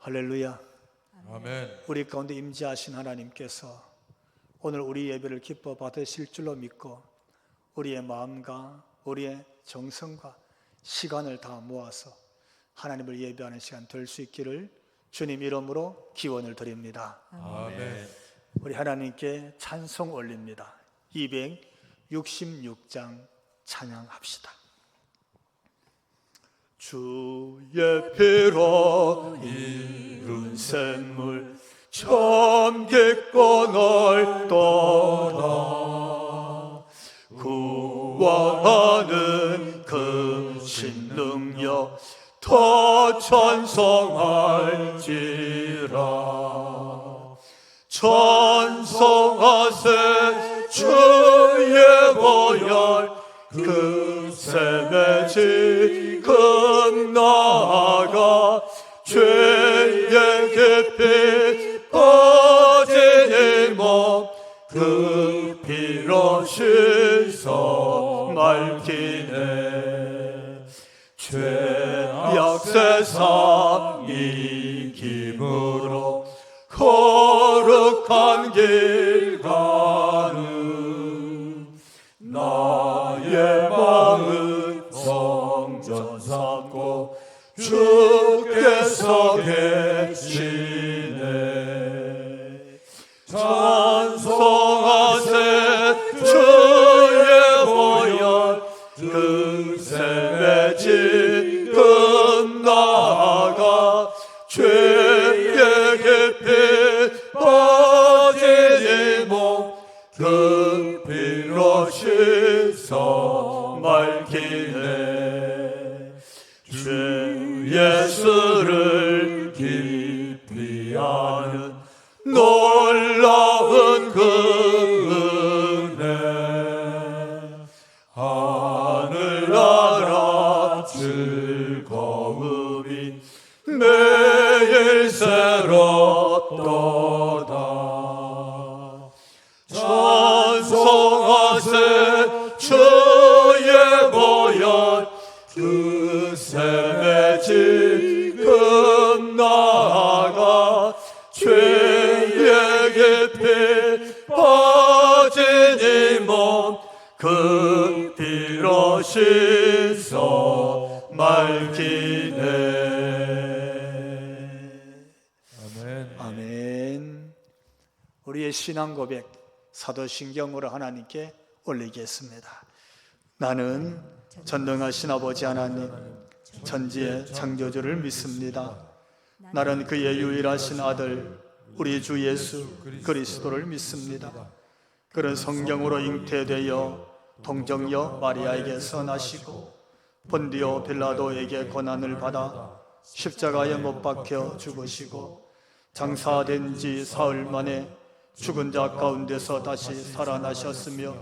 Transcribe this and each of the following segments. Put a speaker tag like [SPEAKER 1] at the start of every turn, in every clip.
[SPEAKER 1] 할렐루야.
[SPEAKER 2] 아멘.
[SPEAKER 1] 우리 가운데 임재하신 하나님께서 오늘 우리 예배를 기뻐 받으실 줄로 믿고 우리의 마음과 우리의 정성과 시간을 다 모아서 하나님을 예배하는 시간 될 수 있기를 주님 이름으로 기원을 드립니다.
[SPEAKER 2] 아멘.
[SPEAKER 1] 우리 하나님께 찬송 올립니다. 266장 찬양합시다. 주의 피로 이룬 샘물 참 깊고 넓도다. 구원하는 그 신능력 더 찬송할지라. 찬송하세 주의 보혈 그 샘에 지금 나아가 죄의 깊이 빠진 이 몸 그 피로 씻어 맑히네. 죄악 세상 이김으로 거룩한 길 가는 나의 마음 성전 삼고 주께서 계시네. 찬송하세 주의 보혈 그 샘에 지금 나아가 죄의 깊이 빠진 이 몸 그 피로 씻어 맑히네. 주 예수를 깊이 아는 놀라운 그 은혜 하늘나라 즐거움이 매일 새롭도다. 찬송하세 주의 보혈 그 샘에 지금 나아가 죄의 깊이 빠진 이 몸 그 피로 씻어 맑히네.
[SPEAKER 2] 아멘.
[SPEAKER 1] 아멘. 우리의 신앙 고백 사도신경으로 하나님께 올리겠습니다. 나는 전능하신 아버지 하나님 천지의 창조주를 믿습니다. 나는 그의 유일하신 아들 우리 주 예수 그리스도를 믿습니다. 그는 성경으로 잉태되어 동정녀 마리아에게서 나시고 본디오 빌라도에게 고난을 받아 십자가에 못 박혀 죽으시고 장사된 지 사흘 만에 죽은 자 가운데서 다시 살아나셨으며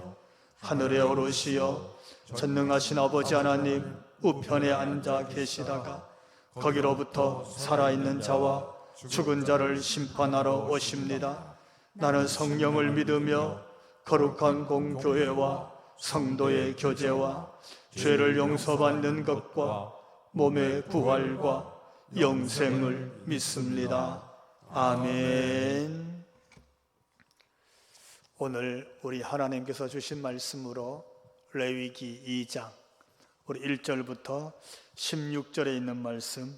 [SPEAKER 1] 하늘에 오르시어 전능하신 아버지 하나님 우편에 앉아 계시다가 거기로부터 살아있는 자와 죽은 자를 심판하러 오십니다. 나는 성령을 믿으며 거룩한 공교회와 성도의 교제와 죄를 용서받는 것과 몸의 부활과 영생을 믿습니다. 아멘. 오늘 우리 하나님께서 주신 말씀으로 레위기 2장 우리 1절부터 16절에 있는 말씀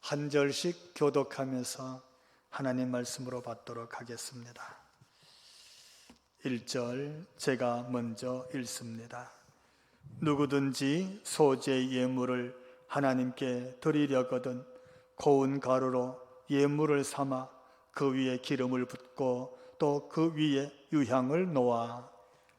[SPEAKER 1] 한 절씩 교독하면서 하나님 말씀으로 받도록 하겠습니다. 1절 제가 먼저 읽습니다. 누구든지 소재 예물을 하나님께 드리려거든 고운 가루로 예물을 삼아 그 위에 기름을 붓고 또 그 위에 유향을 놓아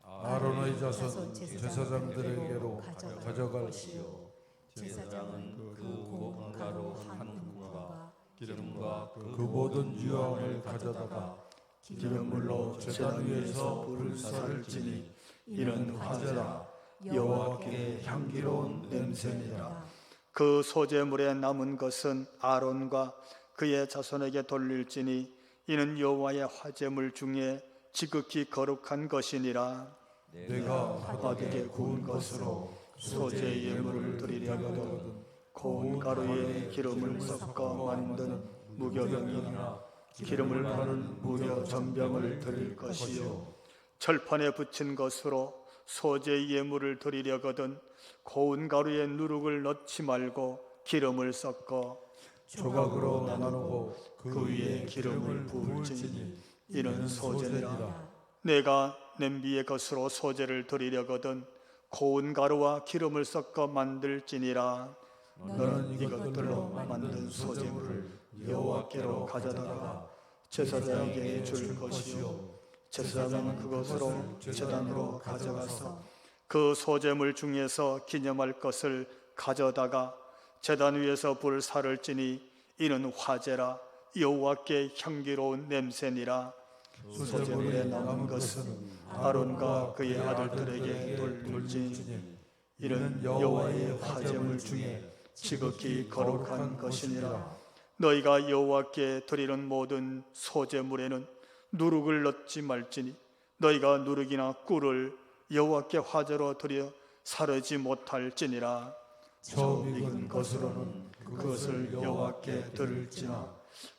[SPEAKER 2] 아론의 자손 제사장들에게로 가져갈시오.
[SPEAKER 3] 제사장은 그 고운 가루 한 국과 기름과
[SPEAKER 2] 그 모든 유황을 가져다가
[SPEAKER 1] 기름물로 제단 위에서 불사를 지니 이는 화제라 여호와께 향기로운 냄새니라. 그 소재물에 남은 것은 아론과 그의 자손에게 돌릴지니 이는 여호와의 화제물 중에 지극히 거룩한 것이니라.
[SPEAKER 2] 내가
[SPEAKER 1] 바닥에 구운 것으로 소재 예물을 드리려거든 고운 가루에 기름을 섞어 만든 무교병이나 기름을 바른 무교 전병을 드릴 것이요 철판에 붙인 것으로 소재 예물을 드리려거든 고운 가루에 누룩을 넣지 말고 기름을 섞어
[SPEAKER 2] 조각으로 나누고
[SPEAKER 1] 그 위에 기름을 부을지니 이는 소재니라.
[SPEAKER 2] 소재니라.
[SPEAKER 1] 내가 냄비의 것으로 소재를 드리려거든 고운 가루와 기름을 섞어 만들지니라. 너는 이것들로 만든 소재물을 여호와께로 가져다가 제사장에게 줄 것이요 제사장은 그것으로 제단으로 가져가서 그 소재물 중에서 기념할 것을 가져다가 제단 위에서 불사를 지니 이는 화제라. 여호와께 향기로운 냄새니라. 소재물에 남은 것은 아론과 그의 아들들에게 돌릴지니 이는 여호와의 화제물 중에 지극히 거룩한 것이니라. 너희가 여호와께 드리는 모든 소재물에는 누룩을 넣지 말지니 너희가 누룩이나 꿀을 여호와께 화제로 드려 사르지 못할지니라. 처음 익은 것으로는 그것을 여호와께 드릴지나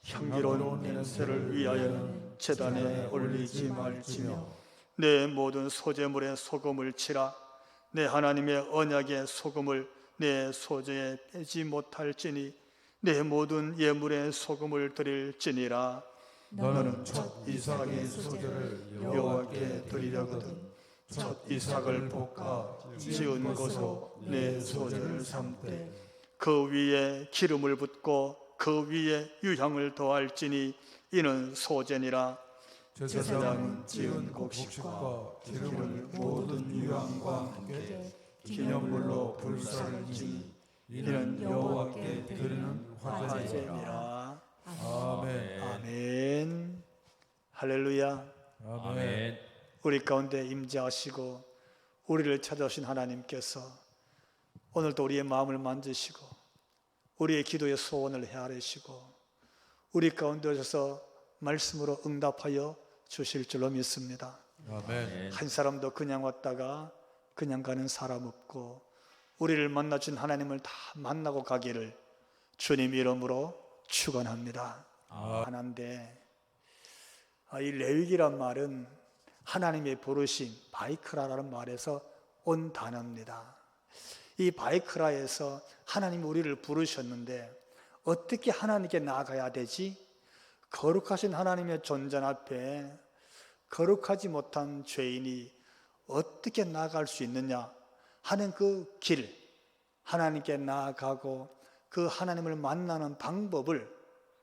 [SPEAKER 1] 향기로운 냄새를 위하여는 제단에 올리지 말지며 내 모든 소재물에 소금을 치라. 내 하나님의 언약의 소금을 내 소재에 빼지 못할지니 내 모든 예물에 소금을 드릴지니라. 너는 첫 이삭의 소재를 여호와께 드리려거든 첫 이삭을 볶아 지은 것으로 내 소재를 삼되 그 위에 기름을 붓고 그 위에 유향을 더할지니 이는 소재니라. 제사장은 지은 곡식과 기름을 모든 유향과 함께 기념물로 불사를 지니 이는 여호와께 드리는 화제니라.
[SPEAKER 2] 아멘.
[SPEAKER 1] 아멘. 할렐루야.
[SPEAKER 2] 아멘.
[SPEAKER 1] 우리 가운데 임재하시고 우리를 찾아오신 하나님께서 오늘도 우리의 마음을 만지시고 우리의 기도의 소원을 헤아리시고 우리 가운데 오셔서 말씀으로 응답하여 주실 줄로 믿습니다.
[SPEAKER 2] 아멘.
[SPEAKER 1] 한 사람도 그냥 왔다가 그냥 가는 사람 없고 우리를 만나준 하나님을 다 만나고 가기를 주님 이름으로 축원합니다. 하나인데 이 레위기란 말은 하나님의 부르심 바이크라라는 말에서 온 단어입니다. 이 바이크라에서 하나님이 우리를 부르셨는데 어떻게 하나님께 나아가야 되지? 거룩하신 하나님의 존재 앞에 거룩하지 못한 죄인이 어떻게 나아갈 수 있느냐 하는 그 길, 하나님께 나아가고 그 하나님을 만나는 방법을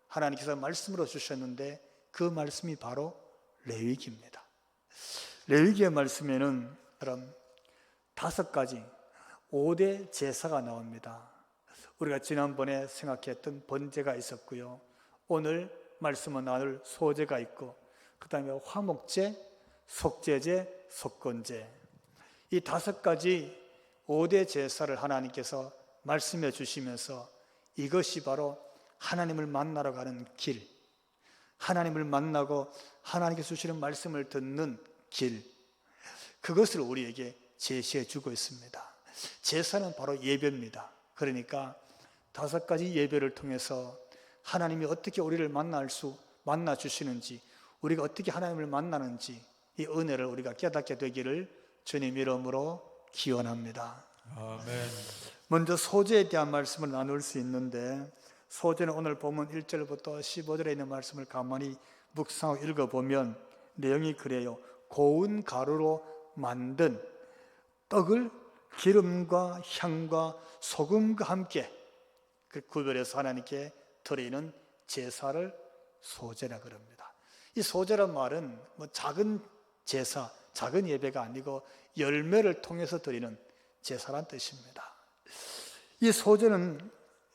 [SPEAKER 1] 하나님께서 말씀으로 주셨는데 그 말씀이 바로 레위기입니다. 레위기의 말씀에는 그럼 5가지 5대 제사가 나옵니다. 우리가 지난번에 생각했던 번제가 있었고요. 오늘 말씀은 나눌 소제가 있고 그 다음에 화목제, 속죄제, 속건제 이 5가지 5대 제사를 하나님께서 말씀해 주시면서 이것이 바로 하나님을 만나러 가는 길, 하나님을 만나고 하나님께서 주시는 말씀을 듣는 길, 그것을 우리에게 제시해 주고 있습니다. 제사는 바로 예배입니다. 그러니까 5가지 예배를 통해서 하나님이 어떻게 우리를 만나 주시는지, 우리가 어떻게 하나님을 만나는지 이 은혜를 우리가 깨닫게 되기를 주님 이름으로 기원합니다.
[SPEAKER 2] 아멘.
[SPEAKER 1] 먼저 소제에 대한 말씀을 나눌 수 있는데 소제는 오늘 본문 1절부터 15절에 있는 말씀을 가만히 묵상하고 읽어보면 내용이 그래요. 고운 가루로 만든 떡을 기름과 향과 소금과 함께 구별해서 하나님께 드리는 제사를 소제라 그럽니다. 이 소제란 말은 작은 제사, 작은 예배가 아니고 열매를 통해서 드리는 제사란 뜻입니다. 이 소제는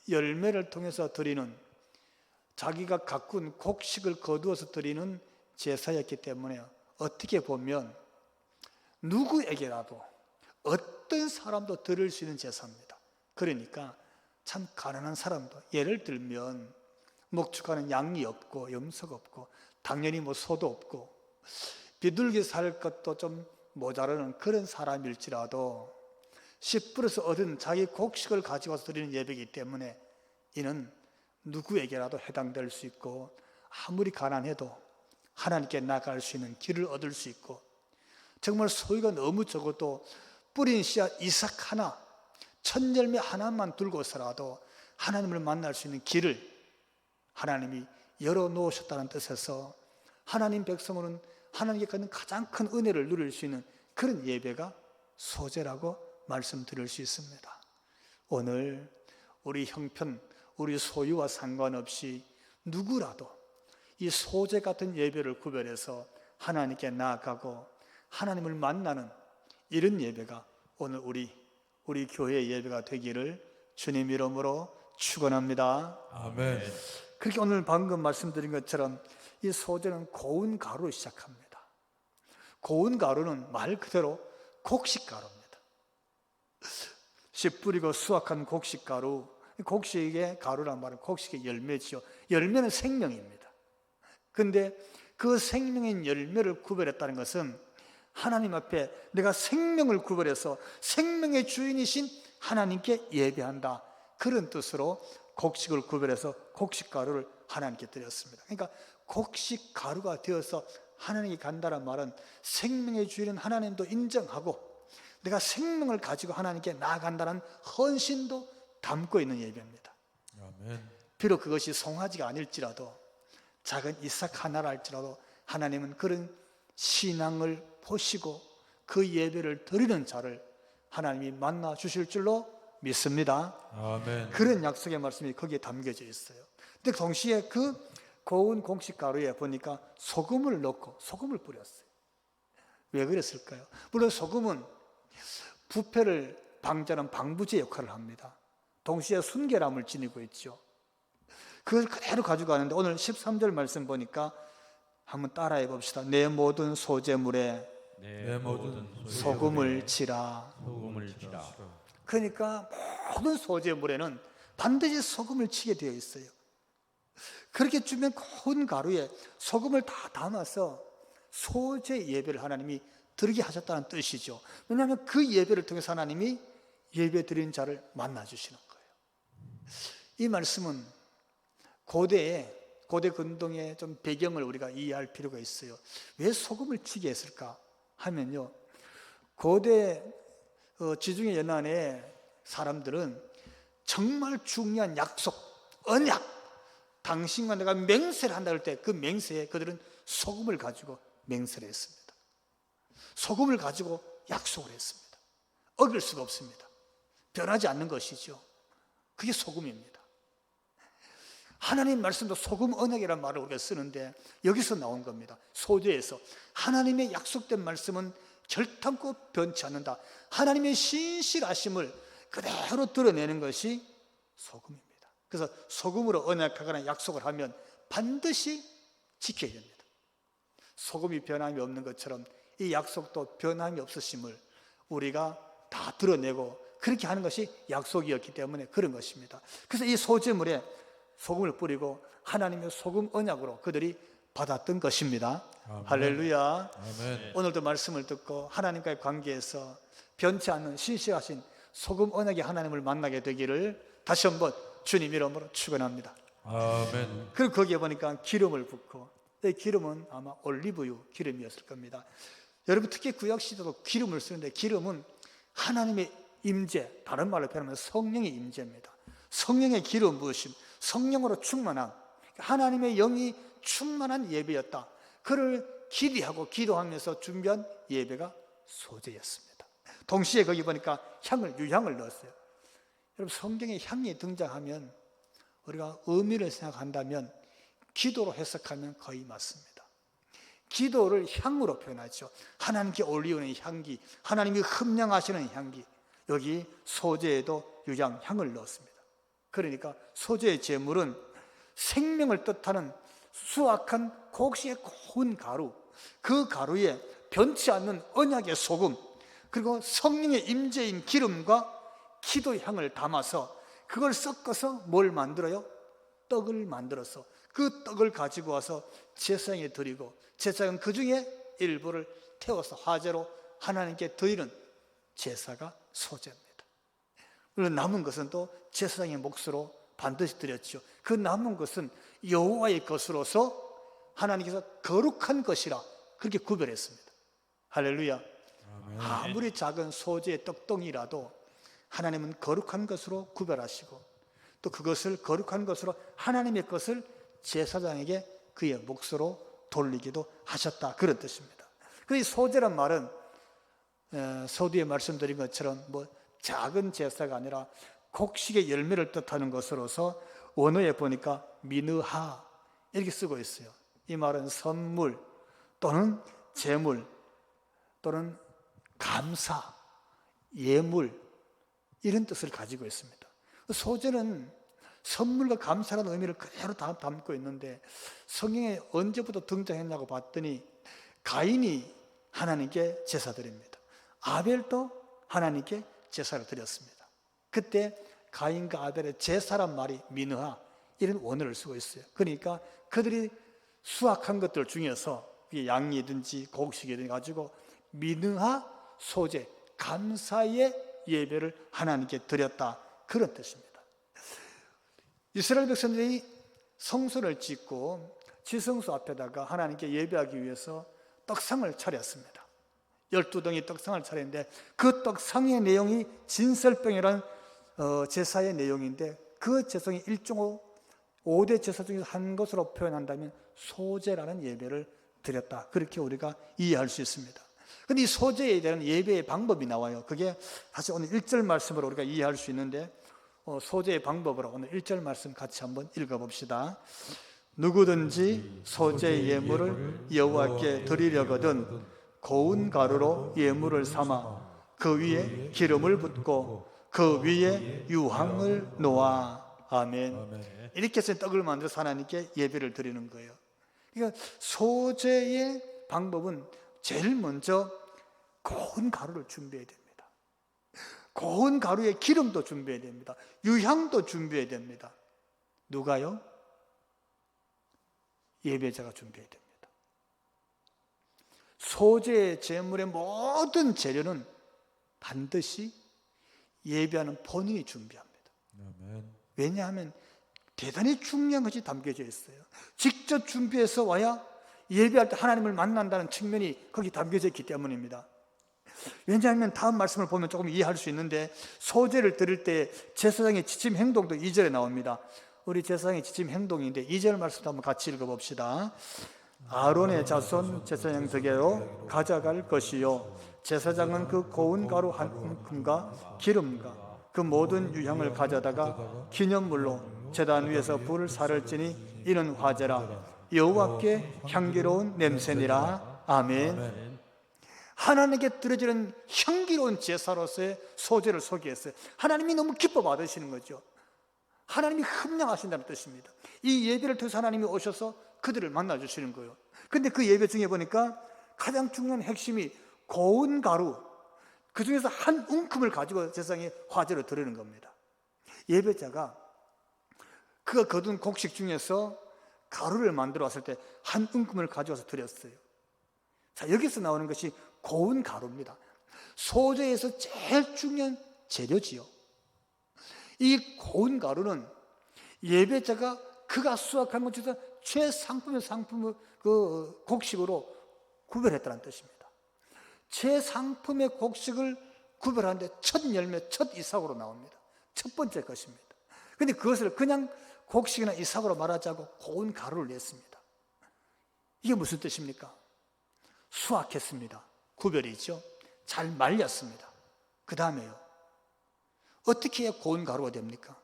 [SPEAKER 1] 열매를 통해서 드리는 자기가 가꾼 곡식을 거두어서 드리는 제사였기 때문에 어떻게 보면 누구에게라도 어떤 사람도 드릴 수 있는 제사입니다. 그러니까 참 가난한 사람도 예를 들면 목축하는 양이 없고 염소가 없고 당연히 소도 없고 비둘기 살 것도 좀 모자라는 그런 사람일지라도 10%에서 얻은 자기 곡식을 가지고 와서 드리는 예배이기 때문에 이는 누구에게라도 해당될 수 있고, 아무리 가난해도 하나님께 나아갈 수 있는 길을 얻을 수 있고, 정말 소유가 너무 적어도 뿌린 씨앗 이삭 하나, 천열매 하나만 들고서라도 하나님을 만날 수 있는 길을 하나님이 열어놓으셨다는 뜻에서, 하나님 백성은 하나님께 갖는 가장 큰 은혜를 누릴 수 있는 그런 예배가 소제라고 말씀드릴 수 있습니다. 오늘 우리 형편, 우리 소유와 상관없이 누구라도 이 소제 같은 예배를 구별해서 하나님께 나아가고 하나님을 만나는 이런 예배가 오늘 우리 교회의 예배가 되기를 주님 이름으로 축원합니다.
[SPEAKER 2] 아멘.
[SPEAKER 1] 그렇게 오늘 방금 말씀드린 것처럼 이 소제는 고운 가루로 시작합니다. 고운 가루는 말 그대로 곡식가루입니다. 씨 뿌리고 수확한 곡식가루, 곡식의 가루란 말은 곡식의 열매지요. 열매는 생명입니다. 그런데 그 생명인 열매를 구별했다는 것은 하나님 앞에 내가 생명을 구별해서 생명의 주인이신 하나님께 예배한다, 그런 뜻으로 곡식을 구별해서 곡식가루를 하나님께 드렸습니다. 그러니까 곡식가루가 되어서 하나님께 간다는 말은 생명의 주인은 하나님도 인정하고 내가 생명을 가지고 하나님께 나아간다는 헌신도 담고 있는 예배입니다.
[SPEAKER 2] 아멘.
[SPEAKER 1] 비록 그것이 송아지가 아닐지라도, 작은 이삭 하나라 할지라도 하나님은 그런 신앙을 보시고 그 예배를 드리는 자를 하나님이 만나 주실 줄로 믿습니다.
[SPEAKER 2] 아멘.
[SPEAKER 1] 그런 약속의 말씀이 거기에 담겨져 있어요. 근데 동시에 그 고운 곡식가루에 보니까 소금을 넣고 소금을 뿌렸어요. 왜 그랬을까요? 물론 소금은 부패를 방지하는 방부제 역할을 합니다. 동시에 순결함을 지니고 있죠. 그걸 그대로 가져가는데 오늘 13절 말씀 보니까 한번 따라해 봅시다. 내 모든 소재물에
[SPEAKER 2] 내 모든
[SPEAKER 1] 소금을 치라.
[SPEAKER 2] 소금을 치라.
[SPEAKER 1] 그러니까 모든 소재물에는 반드시 소금을 치게 되어 있어요. 그렇게 주면 고운 가루에 소금을 다 담아서 소재 예배를 하나님이 드리게 하셨다는 뜻이죠. 왜냐하면 그 예배를 통해서 하나님이 예배 드리는 자를 만나 주시는 거예요. 이 말씀은 고대 근동의 좀 배경을 우리가 이해할 필요가 있어요. 왜 소금을 치게 했을까 하면요, 고대 지중해 연안의 사람들은 정말 중요한 약속, 언약, 당신과 내가 맹세를 한다 할 때 그 맹세에 그들은 소금을 가지고 맹세를 했습니다. 소금을 가지고 약속을 했습니다. 어길 수가 없습니다. 변하지 않는 것이죠. 그게 소금입니다. 하나님 말씀도 소금 언약이라는 말을 우리가 쓰는데 여기서 나온 겁니다. 소재에서 하나님의 약속된 말씀은 결탄코 변치 않는다. 하나님의 신실하심을 그대로 드러내는 것이 소금입니다. 그래서 소금으로 언약하거나 약속을 하면 반드시 지켜야 됩니다. 소금이 변함이 없는 것처럼 이 약속도 변함이 없으심을 우리가 다 드러내고 그렇게 하는 것이 약속이었기 때문에 그런 것입니다. 그래서 이 소재물에 소금을 뿌리고 하나님의 소금 언약으로 그들이 받았던 것입니다.
[SPEAKER 2] 아멘.
[SPEAKER 1] 할렐루야.
[SPEAKER 2] 아멘.
[SPEAKER 1] 오늘도 말씀을 듣고 하나님과의 관계에서 변치 않는 신실하신 소금 언약의 하나님을 만나게 되기를 다시 한번 주님 이름으로 축원합니다.
[SPEAKER 2] 아멘.
[SPEAKER 1] 그리고 거기에 보니까 기름을 붓고, 이 기름은 아마 올리브유 기름이었을 겁니다. 여러분 특히 구약시대도 기름을 쓰는데 기름은 하나님의 임재, 다른 말로 표현하면 성령의 임재입니다. 성령의 기름 부으심, 성령으로 충만한, 하나님의 영이 충만한 예배였다. 그를 기대하고 기도하면서 준비한 예배가 소재였습니다. 동시에 거기 보니까 유향을 넣었어요. 여러분 성경에 향이 등장하면 우리가 의미를 생각한다면 기도로 해석하면 거의 맞습니다. 기도를 향으로 표현하죠. 하나님께 올리우는 향기, 하나님이 흠량하시는 향기. 여기 소재에도 유향, 향을 넣었습니다. 그러니까 소재의 제물은 생명을 뜻하는 수확한 곡식의 고운 가루, 그 가루에 변치 않는 언약의 소금, 그리고 성령의 임재인 기름과 기도의 향을 담아서 그걸 섞어서 뭘 만들어요? 떡을 만들어서 그 떡을 가지고 와서 제사장에 드리고, 제사장은 그 중에 일부를 태워서 화제로 하나님께 드리는 제사가 소제입니다. 물론 남은 것은 또 제사장의 몫으로 반드시 드렸죠. 그 남은 것은 여호와의 것으로서 하나님께서 거룩한 것이라 그렇게 구별했습니다. 할렐루야. 아무리 작은 소재의 떡덩이라도 하나님은 거룩한 것으로 구별하시고 또 그것을 거룩한 것으로 하나님의 것을 제사장에게 그의 몫으로 돌리기도 하셨다, 그런 뜻입니다. 그 소재란 말은 서두에 말씀드린 것처럼 작은 제사가 아니라 곡식의 열매를 뜻하는 것으로서 원어에 보니까 미느하 이렇게 쓰고 있어요. 이 말은 선물 또는 제물 또는 감사, 예물 이런 뜻을 가지고 있습니다. 소재는 선물과 감사라는 의미를 그대로 담고 있는데 성경에 언제부터 등장했냐고 봤더니 가인이 하나님께 제사 드립니다. 아벨도 하나님께 제사를 드렸습니다. 그때 가인과 아벨의 제사란 말이 미느하 이런 원어를 쓰고 있어요. 그러니까 그들이 수확한 것들 중에서 양이든지 곡식이든지 가지고 미느하 소재, 감사의 예배를 하나님께 드렸다, 그런 뜻입니다. 이스라엘 백성들이 성소를 짓고 지성소 앞에다가 하나님께 예배하기 위해서 떡상을 차렸습니다. 12덩이 떡상을 차렸는데 그 떡상의 내용이 진설병이라는 제사의 내용인데 그 제사의 일종 5대 제사 중에서 한 것으로 표현한다면 소제라는 예배를 드렸다, 그렇게 우리가 이해할 수 있습니다. 그런데 이 소제에 대한 예배의 방법이 나와요. 그게 사실 오늘 1절 말씀으로 우리가 이해할 수 있는데 소제의 방법으로 오늘 1절 말씀 같이 한번 읽어봅시다. 누구든지 소제 예물을 여호와께 드리려거든 고운 가루로 예물을 삼아 그 위에 기름을 붓고 그 위에 유황을 놓아. 아멘. 이렇게 해서 떡을 만들어서 하나님께 예배를 드리는 거예요. 그러니까 소제의 방법은 제일 먼저 고운 가루를 준비해야 됩니다. 고운 가루에 기름도 준비해야 됩니다. 유향도 준비해야 됩니다. 누가요? 예배자가 준비해야 됩니다. 소제 제물의 모든 재료는 반드시 예배하는 본인이 준비합니다. 왜냐하면 대단히 중요한 것이 담겨져 있어요. 직접 준비해서 와야 예배할 때 하나님을 만난다는 측면이 거기 담겨져 있기 때문입니다. 왜냐하면 다음 말씀을 보면 조금 이해할 수 있는데 소제를 드릴 때 제사장의 지침 행동도 2절에 나옵니다. 우리 제사장의 지침 행동인데 2절 말씀도 한번 같이 읽어봅시다. 아론의 자손 제사장에게로 가져갈 것이요 제사장은 그 고운 가루 한 움큼과 기름과 그 모든 유향을 가져다가 기념물로 제단 위에서 불을 살을지니 이는 화제라 여호와께 향기로운 냄새니라. 아멘. 하나님께 드려지는 향기로운 제사로서의 소제를 소개했어요. 하나님이 너무 기뻐 받으시는 거죠. 하나님이 흠양하신다는 뜻입니다. 이 예배를 통해서 하나님이 오셔서 그들을 만나주시는 거예요. 근데 그 예배 중에 보니까 가장 중요한 핵심이 고운 가루, 그 중에서 한 움큼을 가지고 제사장에 화제를 드리는 겁니다. 예배자가 그가 거둔 곡식 중에서 가루를 만들어 왔을 때 한 움큼을 가져와서 드렸어요. 자, 여기서 나오는 것이 고운 가루입니다. 소제에서 제일 중요한 재료지요. 이 고운 가루는 예배자가 그가 수확한 것 중에서 최상품의 상품을 그 곡식으로 구별했다는 뜻입니다. 최상품의 곡식을 구별하는데 첫 열매, 첫 이삭으로 나옵니다. 첫 번째 것입니다. 그런데 그것을 그냥 곡식이나 이삭으로 말하지 않고 고운 가루를 냈습니다. 이게 무슨 뜻입니까? 수확했습니다. 구별이죠. 잘 말렸습니다. 그 다음에요, 어떻게 해야 고운 가루가 됩니까?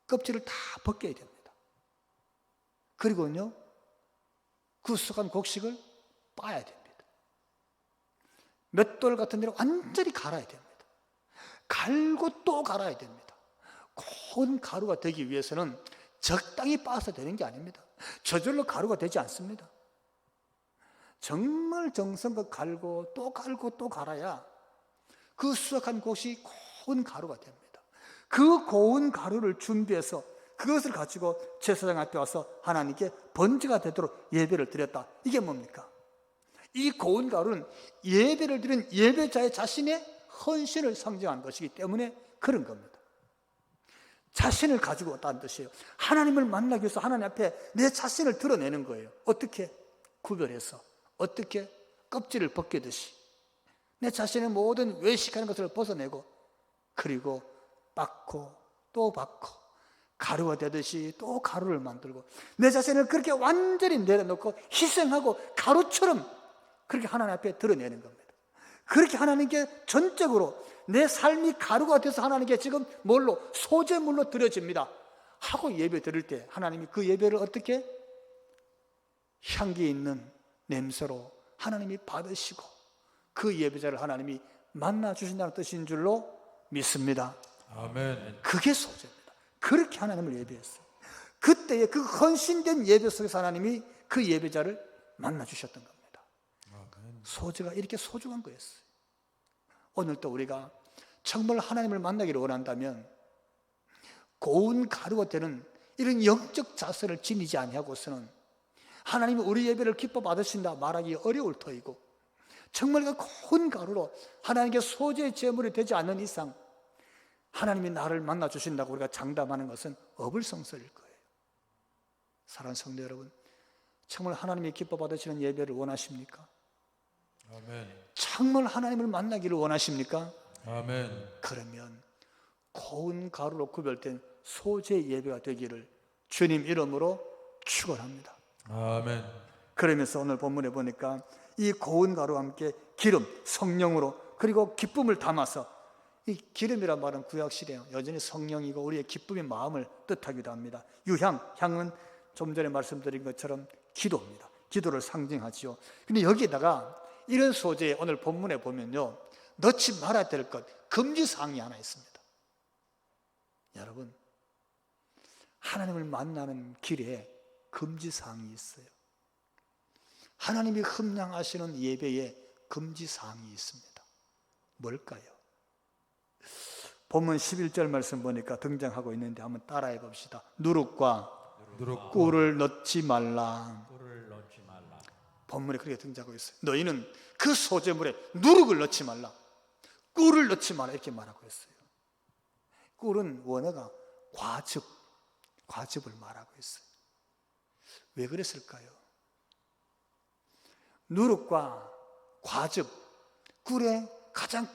[SPEAKER 1] 껍질을 다 벗겨야 됩니다. 그리고요, 그 수확한 곡식을 빻아야 됩니다. 맷돌 같은 데로 완전히 갈아야 됩니다. 갈고 또 갈아야 됩니다. 고운 가루가 되기 위해서는 적당히 빻아서 되는 게 아닙니다. 저절로 가루가 되지 않습니다. 정말 정성껏 갈고 또 갈아야 그 수확한 곡이 고운 가루가 됩니다. 그 고운 가루를 준비해서 그것을 가지고 제사장 앞에 와서 하나님께 번제가 되도록 예배를 드렸다. 이게 뭡니까? 이 고운 가루는 예배를 드린 예배자의 자신의 헌신을 상징하는 것이기 때문에 그런 겁니다. 자신을 가지고 왔다는 뜻이에요. 하나님을 만나기 위해서 하나님 앞에 내 자신을 드러내는 거예요. 어떻게? 구별해서. 어떻게? 껍질을 벗기듯이 내 자신의 모든 외식하는 것을 벗어내고, 그리고 빻고 또 빻고 가루가 되듯이 또 가루를 만들고, 내 자신을 그렇게 완전히 내려놓고 희생하고 가루처럼 그렇게 하나님 앞에 드러내는 겁니다. 그렇게 하나님께 전적으로 내 삶이 가루가 돼서 하나님께 지금 뭘로? 소재물로 드려집니다 하고 예배 드릴 때 하나님이 그 예배를 어떻게? 향기 있는 냄새로 하나님이 받으시고 그 예배자를 하나님이 만나 주신다는 뜻인 줄로 믿습니다.
[SPEAKER 2] 아멘.
[SPEAKER 1] 그게 소재입니다. 그렇게 하나님을 예배했어요. 그때의 그 헌신된 예배 속에서 하나님이 그 예배자를 만나 주셨던 겁니다. 소재가 이렇게 소중한 거였어요. 오늘 또 우리가 정말 하나님을 만나기를 원한다면 고운 가루가 되는 이런 영적 자세를 지니지 아니하고서는 하나님이 우리 예배를 기뻐 받으신다 말하기 어려울 터이고, 정말 그 고운 가루로 하나님께 소재의 제물이 되지 않는 이상 하나님이 나를 만나 주신다고 우리가 장담하는 것은 어불성설일 거예요. 사랑하는 성도 여러분, 정말 하나님이 기뻐 받으시는 예배를 원하십니까?
[SPEAKER 2] 아멘.
[SPEAKER 1] 정말 하나님을 만나기를 원하십니까?
[SPEAKER 2] 아멘.
[SPEAKER 1] 그러면 고운 가루로 구별된 소재 예배가 되기를 주님 이름으로 축원합니다.
[SPEAKER 2] 아멘.
[SPEAKER 1] 그러면서 오늘 본문에 보니까 이 고운 가루와 함께 기름, 성령으로, 그리고 기쁨을 담아서, 이 기름이란 말은 구약시대요. 여전히 성령이고 우리의 기쁨의 마음을 뜻하기도 합니다. 유향, 향은 좀 전에 말씀드린 것처럼 기도입니다. 기도를 상징하지요. 근데 여기에다가 이런 소재에 오늘 본문에 보면요, 넣지 말아야 될 것, 금지사항이 하나 있습니다. 여러분, 하나님을 만나는 길에 금지사항이 있어요. 하나님이 흠양하시는 예배에 금지사항이 있습니다. 뭘까요? 본문 11절 말씀 보니까 등장하고 있는데 한번 따라해 봅시다. 누룩과 꿀을 넣지 말라.
[SPEAKER 3] 꿀을 넣지 말라.
[SPEAKER 1] 본문에 그렇게 등장하고 있어요. 너희는 그 소재물에 누룩을 넣지 말라, 꿀을 넣지 말라, 이렇게 말하고 있어요. 꿀은 원어가 과즙을 말하고 있어요. 왜 그랬을까요? 누룩과 과즙, 꿀의 가장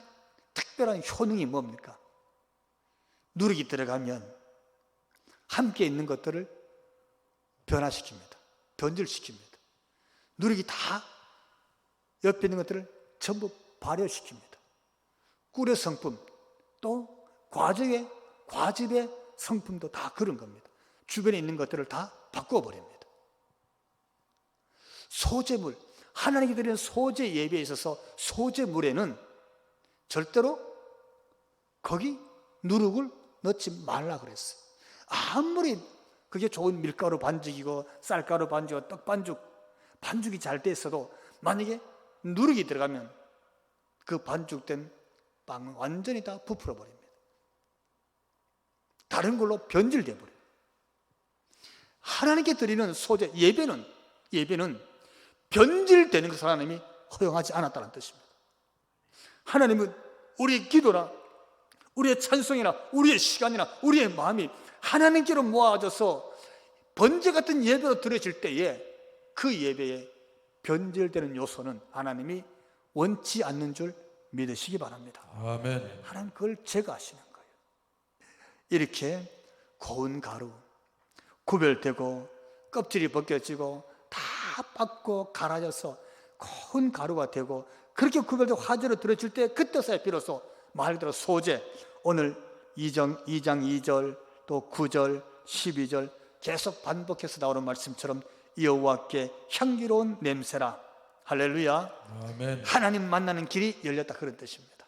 [SPEAKER 1] 특별한 효능이 뭡니까? 누룩이 들어가면 함께 있는 것들을 변화시킵니다. 변질시킵니다. 누룩이 다 옆에 있는 것들을 전부 발효시킵니다. 꿀의 성품, 또 과즙의 성품도 다 그런 겁니다. 주변에 있는 것들을 다 바꿔버립니다. 소재물, 하나님께 드리는 소재 예배에 있어서 소재물에는 절대로 거기 누룩을 넣지 말라 그랬어요. 아무리 그게 좋은 밀가루 반죽이고 쌀가루 반죽이고 떡 반죽이 잘 돼 있어도 만약에 누룩이 들어가면 그 반죽된 빵은 완전히 다 부풀어 버립니다. 다른 걸로 변질돼 버려요. 하나님께 드리는 소재 예배는 변질되는 것을 하나님이 허용하지 않았다는 뜻입니다. 하나님은 우리의 기도나 우리의 찬송이나 우리의 시간이나 우리의 마음이 하나님께로 모아져서 번제 같은 예배로 드려질 때에 그 예배에 변질되는 요소는 하나님이 원치 않는 줄 믿으시기 바랍니다.
[SPEAKER 2] 아멘.
[SPEAKER 1] 하나님 그걸 제거하시는 거예요. 이렇게 고운 가루, 구별되고 껍질이 벗겨지고 다 빻고 갈아져서 고운 가루가 되고 그렇게 구별되고 화제로 들어질 때 그때서야 비로소 말 그대로 소재, 오늘 2장 2절 또 9절 12절 계속 반복해서 나오는 말씀처럼 여호와께 향기로운 냄새라. 할렐루야.
[SPEAKER 2] 아멘.
[SPEAKER 1] 하나님 만나는 길이 열렸다, 그런 뜻입니다.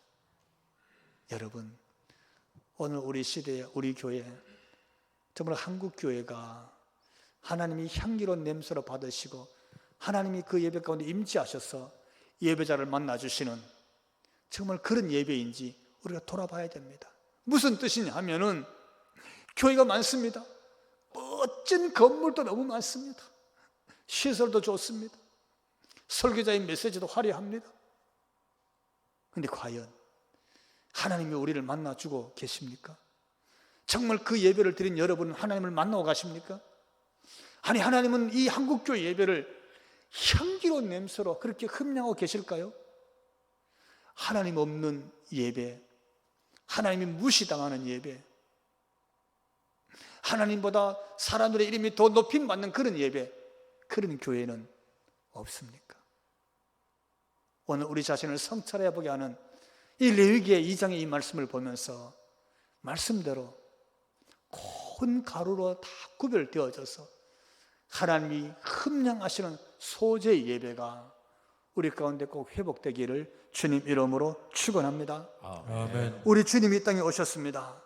[SPEAKER 1] 여러분, 오늘 우리 시대에 우리 교회, 정말 한국 교회가 하나님이 향기로운 냄새로 받으시고 하나님이 그 예배 가운데 임재하셔서 예배자를 만나주시는 정말 그런 예배인지 우리가 돌아봐야 됩니다. 무슨 뜻이냐 하면은 교회가 많습니다. 멋진 건물도 너무 많습니다. 시설도 좋습니다. 설교자의 메시지도 화려합니다. 그런데 과연 하나님이 우리를 만나주고 계십니까? 정말 그 예배를 드린 여러분은 하나님을 만나고 가십니까? 아니, 하나님은 이 한국교회 예배를 향기로운 냄새로 그렇게 흠양하고 계실까요? 하나님 없는 예배, 하나님이 무시당하는 예배, 하나님보다 사람들의 이름이 더 높임받는 그런 예배, 그런 교회는 없습니까? 오늘 우리 자신을 성찰해 보게 하는 이 레위기의 2장의 이 말씀을 보면서 말씀대로 고운 가루로 다 구별되어져서 하나님이 흠양하시는 소재의 예배가 우리 가운데 꼭 회복되기를 주님 이름으로 축원합니다.
[SPEAKER 2] 아멘.
[SPEAKER 1] 우리 주님이 이 땅에 오셨습니다.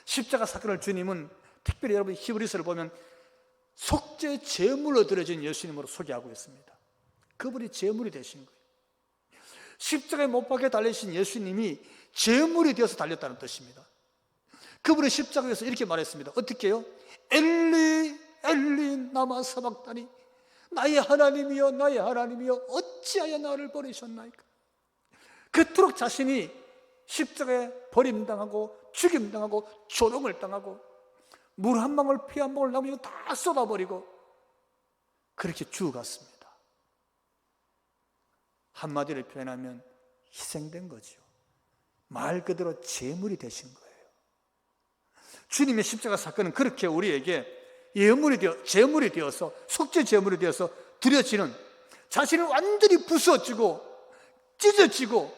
[SPEAKER 1] 십자가 사건을 주님은 특별히 여러분 히브리서를 보면 속죄 제물로 드려진 예수님으로 소개하고 있습니다. 그분이 제물이 되신 거예요. 십자가에 못 박혀 달리신 예수님이 제물이 되어서 달렸다는 뜻입니다. 그분은 십자가에서 이렇게 말했습니다. 어떻게 해요? 엘리 엘리 나마 사박다니, 나의 하나님이여 나의 하나님이여 어찌하여 나를 버리셨나이까. 그토록 자신이 십자가에 버림당하고 죽임당하고 조롱을 당하고 물 한 방울 피 한 방울 남으면 다 쏟아버리고 그렇게 죽어갔습니다. 한마디로 표현하면 희생된 거죠. 말 그대로 제물이 되신 거예요. 주님의 십자가 사건은 그렇게 우리에게 제물이 되어서 속죄 제물이 되어서 드려지는, 자신을 완전히 부서지고 찢어지고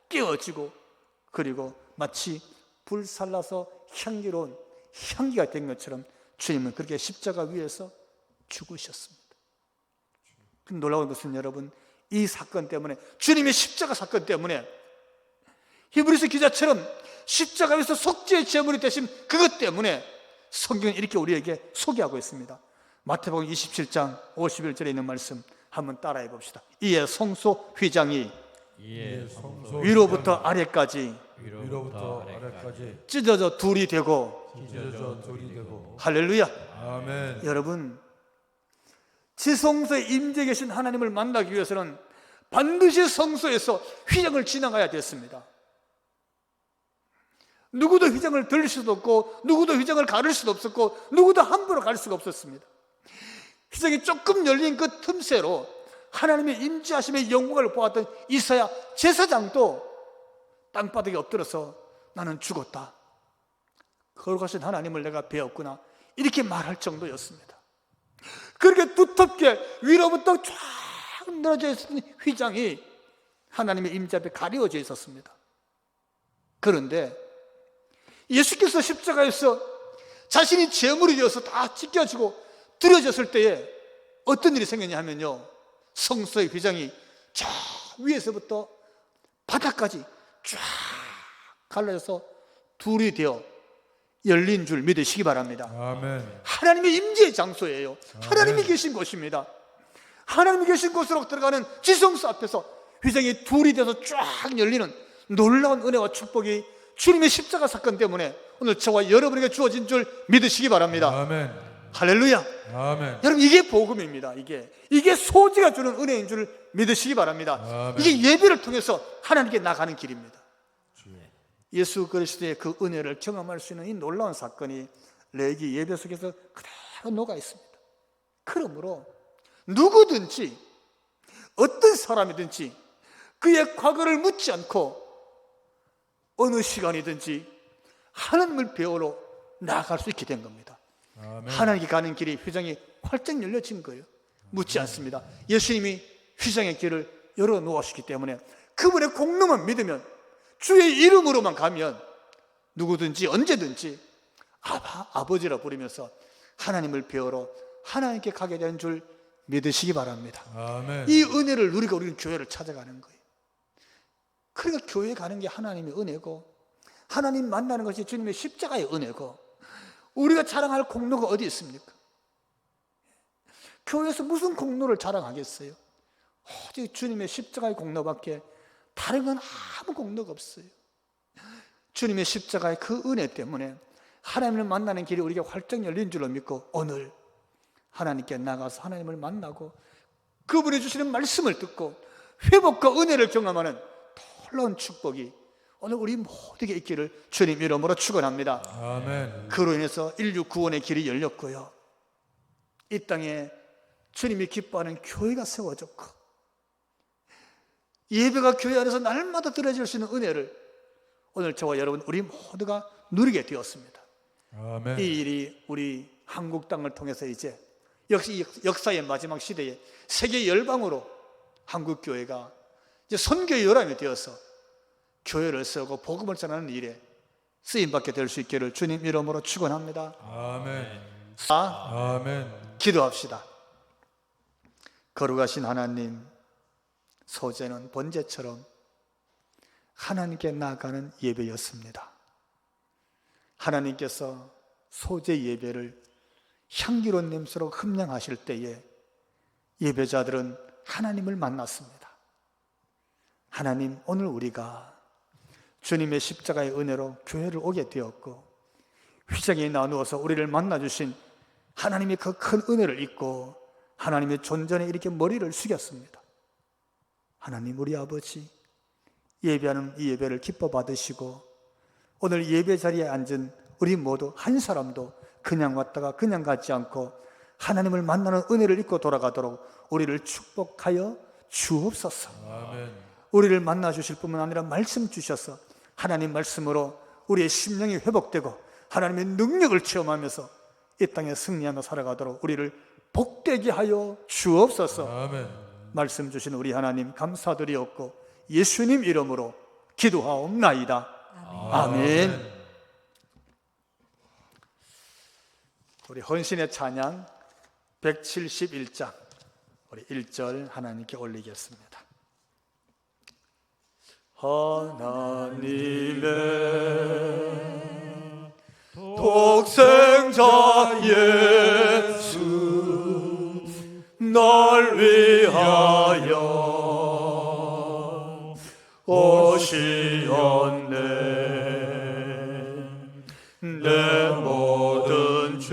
[SPEAKER 1] 깨어지고 그리고 마치 불살라서 향기로운 향기가 된 것처럼 주님은 그렇게 십자가 위에서 죽으셨습니다. 놀라운 것은 여러분, 이 사건 때문에, 주님의 십자가 사건 때문에 히브리서 기자처럼 십자가에서 속죄의 제물이 되신 그것 때문에 성경은 이렇게 우리에게 소개하고 있습니다. 마태복음 27장 51절에 있는 말씀 한번 따라해 봅시다. 이에 성소 휘장이 위로부터 아래까지 찢어져 둘이 되고 할렐루야.
[SPEAKER 2] 아멘.
[SPEAKER 1] 여러분, 지성소에 임재 계신 하나님을 만나기 위해서는 반드시 성소에서 휘장을 지나가야 됐습니다. 누구도 휘장을 들릴 수도 없고 누구도 휘장을 가를 수도 없었고 누구도 함부로 갈 수가 없었습니다. 휘장이 조금 열린 그 틈새로 하나님의 임재하심의 영광을 보았던 이사야 제사장도 땅바닥에 엎드려서 나는 죽었다, 거룩하신 하나님을 내가 배웠구나, 이렇게 말할 정도였습니다. 그렇게 두텁게 위로부터 쫙 늘어져 있었던 휘장이 하나님의 임재 앞에 가려져 있었습니다. 그런데 예수께서 십자가에서 자신이 제물이 되어서 다 찢겨지고 드려졌을 때에 어떤 일이 생겼냐 하면요, 성소의 휘장이 저 위에서부터 바닥까지 쫙 갈라져서 둘이 되어 열린 줄 믿으시기 바랍니다.
[SPEAKER 2] 아멘.
[SPEAKER 1] 하나님의 임재의 장소예요. 하나님이 계신 곳입니다. 하나님이 계신 곳으로 들어가는 지성소 앞에서 휘장이 둘이 돼서 쫙 열리는 놀라운 은혜와 축복이 주님의 십자가 사건 때문에 오늘 저와 여러분에게 주어진 줄 믿으시기 바랍니다.
[SPEAKER 2] 아멘.
[SPEAKER 1] 할렐루야.
[SPEAKER 2] 아멘.
[SPEAKER 1] 여러분, 이게 복음입니다. 이게 소지가 주는 은혜인 줄 믿으시기 바랍니다.
[SPEAKER 2] 아멘.
[SPEAKER 1] 이게 예배를 통해서 하나님께 나가는 길입니다. 예수 그리스도의 그 은혜를 경험할 수 있는 이 놀라운 사건이 레위기 예배 속에서 그대로 녹아 있습니다. 그러므로 누구든지 어떤 사람이든지 그의 과거를 묻지 않고 어느 시간이든지 하나님을 배우러 나아갈 수 있게 된 겁니다.
[SPEAKER 2] 아멘.
[SPEAKER 1] 하나님께 가는 길이 휘장이 활짝 열려진 거예요. 묻지 않습니다. 예수님이 휘장의 길을 열어놓으셨기 때문에 그분의 공로만 믿으면, 주의 이름으로만 가면 누구든지 언제든지 아버지라 부르면서 하나님을 배우러 하나님께 가게 된 줄 믿으시기 바랍니다.
[SPEAKER 2] 아멘.
[SPEAKER 1] 이 은혜를 누리고 우리는 교회를 찾아가는 거예요. 그러니까 교회 가는 게 하나님의 은혜고, 하나님 만나는 것이 주님의 십자가의 은혜고, 우리가 자랑할 공로가 어디 있습니까? 교회에서 무슨 공로를 자랑하겠어요? 오직 주님의 십자가의 공로밖에 다른 건 아무 공로가 없어요. 주님의 십자가의 그 은혜 때문에 하나님을 만나는 길이 우리에게 활짝 열린 줄로 믿고 오늘 하나님께 나가서 하나님을 만나고 그분이 주시는 말씀을 듣고 회복과 은혜를 경험하는 놀라운 축복이 오늘 우리 모두에게 있기를 주님 이름으로 축원합니다.
[SPEAKER 2] 아멘.
[SPEAKER 1] 그로 인해서 인류 구원의 길이 열렸고요, 이 땅에 주님이 기뻐하는 교회가 세워졌고, 예배가 교회 안에서 날마다 드려질 수 있는 은혜를 오늘 저와 여러분 우리 모두가 누리게 되었습니다.
[SPEAKER 2] 아멘.
[SPEAKER 1] 이 일이 우리 한국 땅을 통해서 이제 역사의 마지막 시대에 세계 열방으로 한국 교회가 이제 선교의 요람이 되어서 교회를 세우고 복음을 전하는 일에 쓰임받게 될 수 있기를 주님 이름으로 축원합니다.
[SPEAKER 2] 아멘.
[SPEAKER 1] 아멘. 기도합시다. 거룩하신 하나님, 소재는 번제처럼 하나님께 나아가는 예배였습니다. 하나님께서 소재 예배를 향기로운 냄새로 흠양하실 때에 예배자들은 하나님을 만났습니다. 하나님, 오늘 우리가 주님의 십자가의 은혜로 교회를 오게 되었고, 휘장에 나누어서 우리를 만나주신 하나님의 그 큰 은혜를 잊고 하나님의 존전에 이렇게 머리를 숙였습니다. 하나님, 우리 아버지, 예배하는 이 예배를 기뻐 받으시고 오늘 예배 자리에 앉은 우리 모두 한 사람도 그냥 왔다가 그냥 가지 않고 하나님을 만나는 은혜를 잊고 돌아가도록 우리를 축복하여 주옵소서.
[SPEAKER 2] 아멘.
[SPEAKER 1] 우리를 만나 주실 뿐만 아니라 말씀 주셔서 하나님 말씀으로 우리의 심령이 회복되고 하나님의 능력을 체험하면서 이 땅에 승리하며 살아가도록 우리를 복되게 하여 주옵소서.
[SPEAKER 2] 아멘.
[SPEAKER 1] 말씀 주신 우리 하나님 감사드리옵고 예수님 이름으로 기도하옵나이다. 아멘. 우리 헌신의 찬양 171장 우리 1절 하나님께 올리겠습니다. 하나님의 독생자 예수 날 위하여 오시었네. 내 모든 죄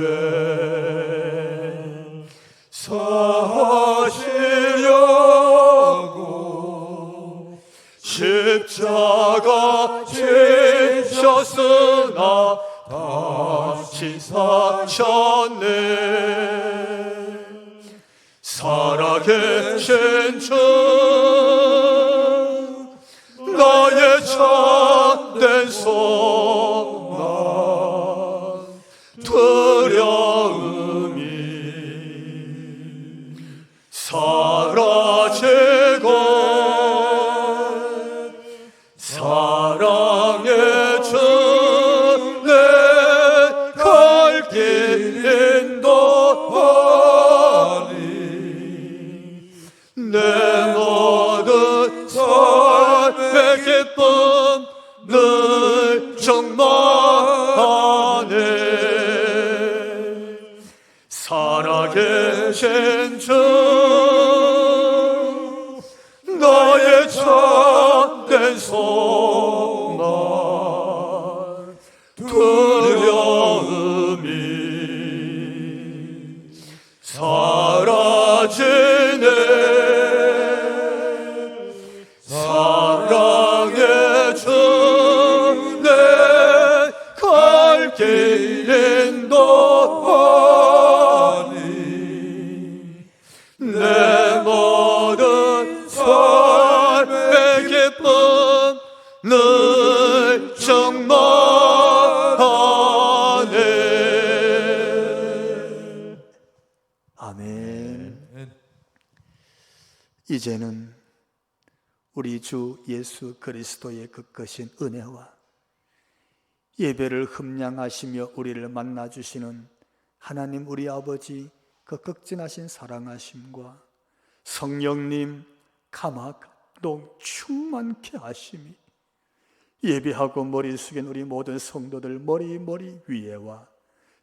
[SPEAKER 1] 사시려고 십자가 지셨으나 다시 사셨네. 살아계신 주 나의 참된 소망 두려움이 사라지고 사랑의 주 내 갈 길 인도하니 내 모든 삶의 기쁨 늘 충만하네. 살아계신 주 나의 참된 소망 두려움이 사라지네. 사랑의 주 내 갈 길 인도하니 내 모든 삶의 기쁨 늘 충만하네. 아멘. 이제는 우리 주 예수 그리스도의 그 크신 은혜와 예배를 흠양하시며 우리를 만나주시는 하나님 우리 아버지 그 극진하신 사랑하심과 성령님 감화감동 충만케 하심이 예배하고 머리 숙인 우리 모든 성도들 머리 위에와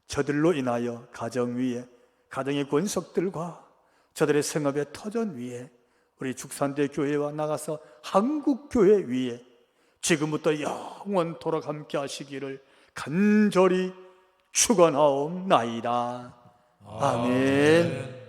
[SPEAKER 1] 저들로 인하여 가정 위에 가정의 권속들과 저들의 생업의 터전 위에 우리 죽산대 교회와 나가서 한국 교회 위에 지금부터 영원토록 함께 하시기를 간절히 축원하옵나이다. 아멘.